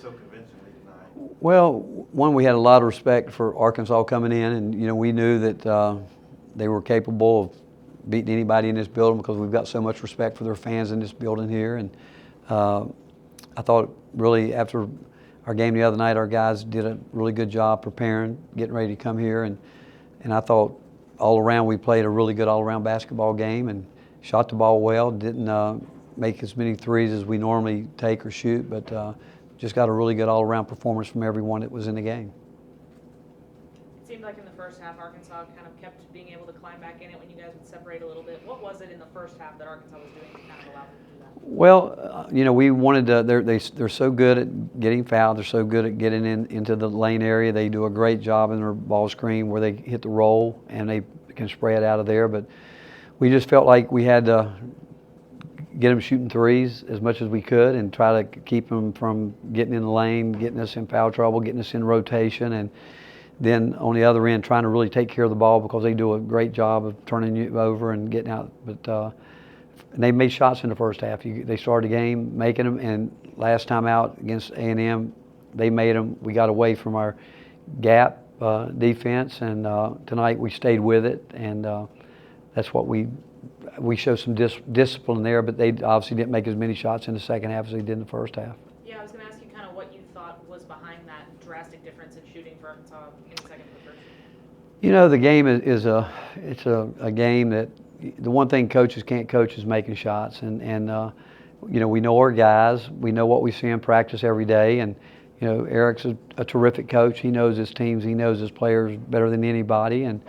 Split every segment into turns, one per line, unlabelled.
So convincingly tonight?
Well, one, we had a lot of respect for Arkansas coming in, and we knew that they were capable of beating anybody in this building because we've got so much respect for their fans in this building here. And I thought really after our game the other night, our guys did a really good job preparing, getting ready to come here, and I thought all around we played a really good all-around basketball game and shot the ball well. Didn't make as many threes as we normally take or shoot, but just got a really good all-around performance from everyone that was in the game.
It seemed like in the first half, Arkansas kind of kept being able to climb back in it when you guys would separate a little bit. What was it in the first half that Arkansas was doing to kind of allow them to do that?
Well, we wanted to. They're so good at getting fouled. They're so good at getting into the lane area. They do a great job in their ball screen where they hit the roll and they can spray it out of there. But we just felt like we had to get them shooting threes as much as we could and try to keep them from getting in the lane, getting us in foul trouble, getting us in rotation, and then on the other end trying to really take care of the ball because they do a great job of turning you over and getting out. But and they made shots in the first half. They started the game making them, and last time out against A&M, they made them. We got away from our gap defense, and tonight we stayed with it, and that's what we showed some discipline there, but they obviously didn't make as many shots in the second half as they did in the first half.
Yeah, I was going to ask you kind of what you thought was behind that drastic difference in shooting for Arkansas in the second and the first.
The game is a game that the one thing coaches can't coach is making shots, and we know our guys, we know what we see in practice every day, and Eric's a terrific coach. He knows his teams, he knows his players better than anybody, and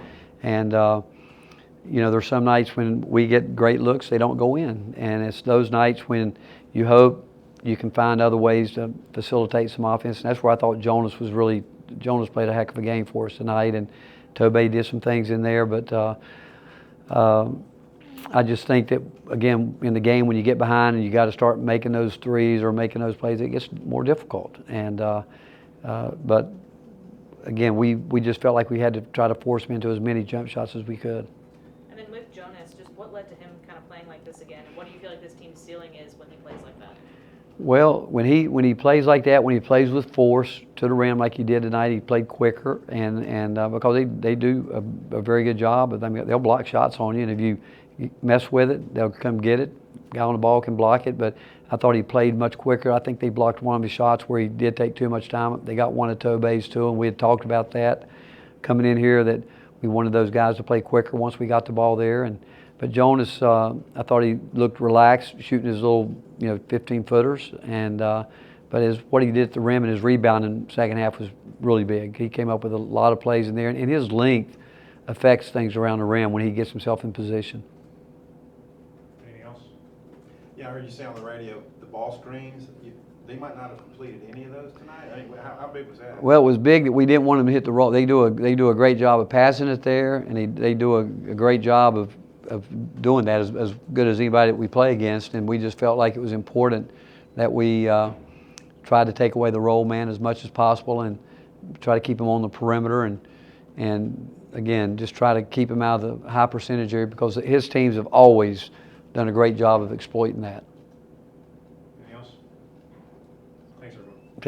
there's some nights when we get great looks, they don't go in. And it's those nights when you hope you can find other ways to facilitate some offense. And that's where I thought Jonas played a heck of a game for us tonight. And Tobey did some things in there. But I just think that, again, in the game when you get behind and you got to start making those threes or making those plays, it gets more difficult. And but, again, we just felt like we had to try to force him into as many jump shots as we could.
And then with Jonas, just what led to him kind of playing like this again? And what do you feel like this team's ceiling is when he plays like that?
Well, when he plays like that, when he plays with force to the rim like he did tonight, he played quicker, and because they do a very good job. I mean, they'll block shots on you, and if you mess with it, they'll come get it. Guy on the ball can block it, but I thought he played much quicker. I think they blocked one of his shots where he did take too much time. They got one of Tobey's too, and we had talked about that coming in here, that we wanted those guys to play quicker once we got the ball there. But Jonas, I thought he looked relaxed, shooting his little 15-footers. But what he did at the rim and his rebound in the second half was really big. He came up with a lot of plays in there, and his length affects things around the rim when he gets himself in position.
Anything else? Yeah, I heard you say on the radio the ball screens. They might not have completed any of those tonight. I mean, how big was that?
Well, it was big that we didn't want them to hit the roll. They do a great job of passing it there, and they do a great job of doing that as good as anybody that we play against. And we just felt like it was important that we tried to take away the roll man as much as possible and try to keep him on the perimeter and again just try to keep him out of the high percentage area because his teams have always done a great job of exploiting that.